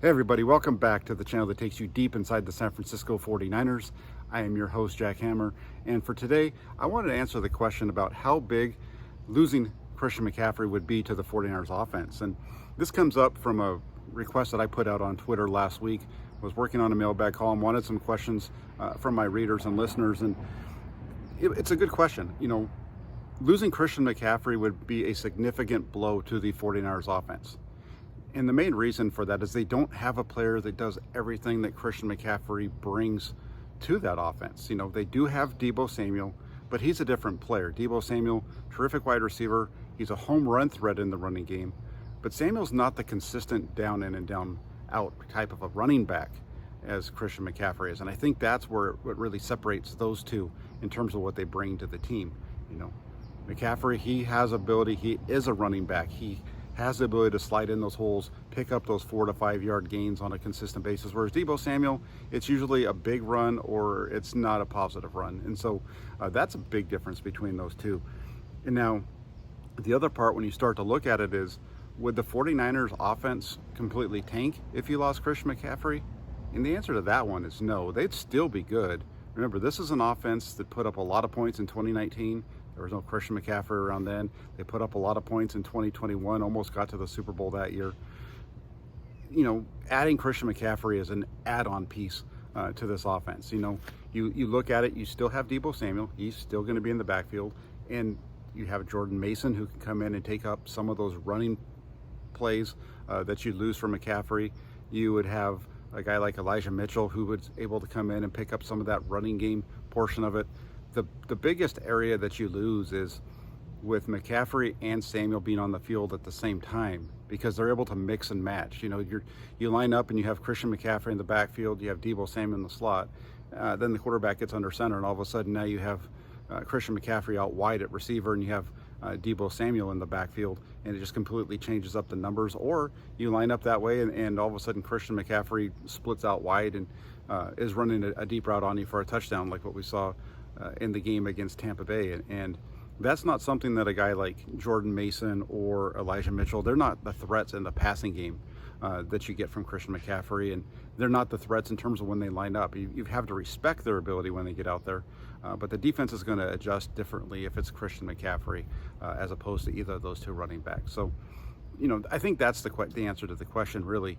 Hey everybody, welcome back to the channel that takes you deep inside the San Francisco 49ers. I am your host, Jack Hammer, and for today, I wanted to answer the question about how big losing Christian McCaffrey would be to the 49ers offense. And this comes up from a request that I put out on Twitter last week. I was working on a mailbag column, wanted some questions from my readers and listeners, and it's a good question. Losing Christian McCaffrey would be a significant blow to the 49ers offense. And the main reason for that is they don't have a player that does everything that Christian McCaffrey brings to that offense. They do have Deebo Samuel, but he's a different player. Deebo Samuel, terrific wide receiver. He's a home run threat in the running game. But Samuel's not the consistent down in and down out type of a running back as Christian McCaffrey is. And I think that's where what really separates those two in terms of what they bring to the team. McCaffrey, he has ability. He is a running back. He has the ability to slide in those holes, pick up those 4 to 5 yard gains on a consistent basis. Whereas Deebo Samuel, it's usually a big run or it's not a positive run. And so that's a big difference between those two. And now the other part, when you start to look at it, is would the 49ers offense completely tank if you lost Christian McCaffrey? And the answer to that one is no. They'd still be good. Remember, this is an offense that put up a lot of points in 2019. There was no Christian McCaffrey around then. They put up a lot of points in 2021, almost got to the Super Bowl that year. Adding Christian McCaffrey is an add-on piece to this offense. You look at it, you still have Deebo Samuel. He's still going to be in the backfield. And you have Jordan Mason, who can come in and take up some of those running plays that you lose from McCaffrey. You would have a guy like Elijah Mitchell, who was able to come in and pick up some of that running game portion of it. The biggest area that you lose is with McCaffrey and Samuel being on the field at the same time, because they're able to mix and match. You line up and you have Christian McCaffrey in the backfield, you have Deebo Samuel in the slot, then the quarterback gets under center, and all of a sudden now you have Christian McCaffrey out wide at receiver, and you have Deebo Samuel in the backfield, and it just completely changes up the numbers. Or you line up that way, and all of a sudden Christian McCaffrey splits out wide and is running a deep route on you for a touchdown, like what we saw in the game against Tampa Bay. And that's not something that a guy like Jordan Mason or Elijah Mitchell, they're not the threats in the passing game that you get from Christian McCaffrey, and they're not the threats in terms of when they line up. You have to respect their ability when they get out there, but the defense is going to adjust differently if it's Christian McCaffrey as opposed to either of those two running backs. So, I think that's the answer to the question, really.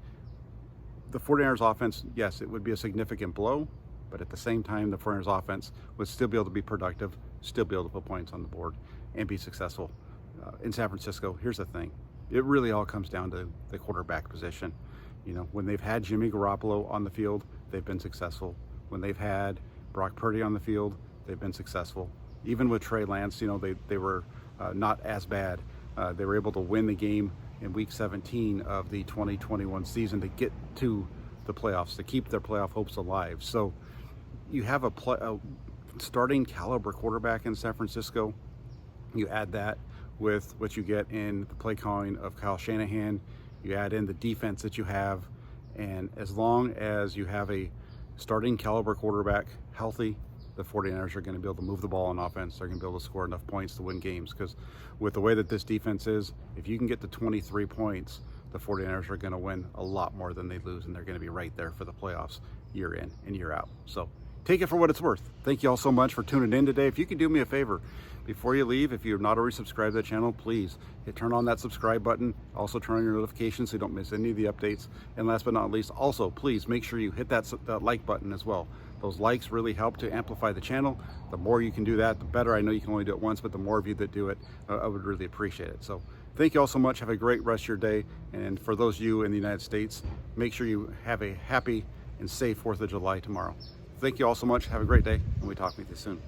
The 49ers offense, yes, it would be a significant blow, but at the same time, the 49ers offense would still be able to be productive, still be able to put points on the board, and be successful. In San Francisco, here's the thing. It really all comes down to the quarterback position. When they've had Jimmy Garoppolo on the field, they've been successful. When they've had Brock Purdy on the field, they've been successful. Even with Trey Lance, they were not as bad. They were able to win the game in Week 17 of the 2021 season to get to the playoffs, to keep their playoff hopes alive. So you have a starting caliber quarterback in San Francisco. You add that with what you get in the play calling of Kyle Shanahan. You add in the defense that you have. And as long as you have a starting caliber quarterback healthy, the 49ers are going to be able to move the ball on offense. They're going to be able to score enough points to win games. Because with the way that this defense is, if you can get to 23 points, the 49ers are going to win a lot more than they lose, and they're going to be right there for the playoffs year in and year out. So take it for what it's worth. Thank you all so much for tuning in today. If you could do me a favor, before you leave, if you're not already subscribed to the channel, please turn on that subscribe button. Also turn on your notifications so you don't miss any of the updates. And last but not least, also please make sure you hit that like button as well. Those likes really help to amplify the channel. The more you can do that, the better. I know you can only do it once, but the more of you that do it, I would really appreciate it. So thank you all so much. Have a great rest of your day. And for those of you in the United States, make sure you have a happy and safe 4th of July tomorrow. Thank you all so much. Have a great day, and we talk with you soon.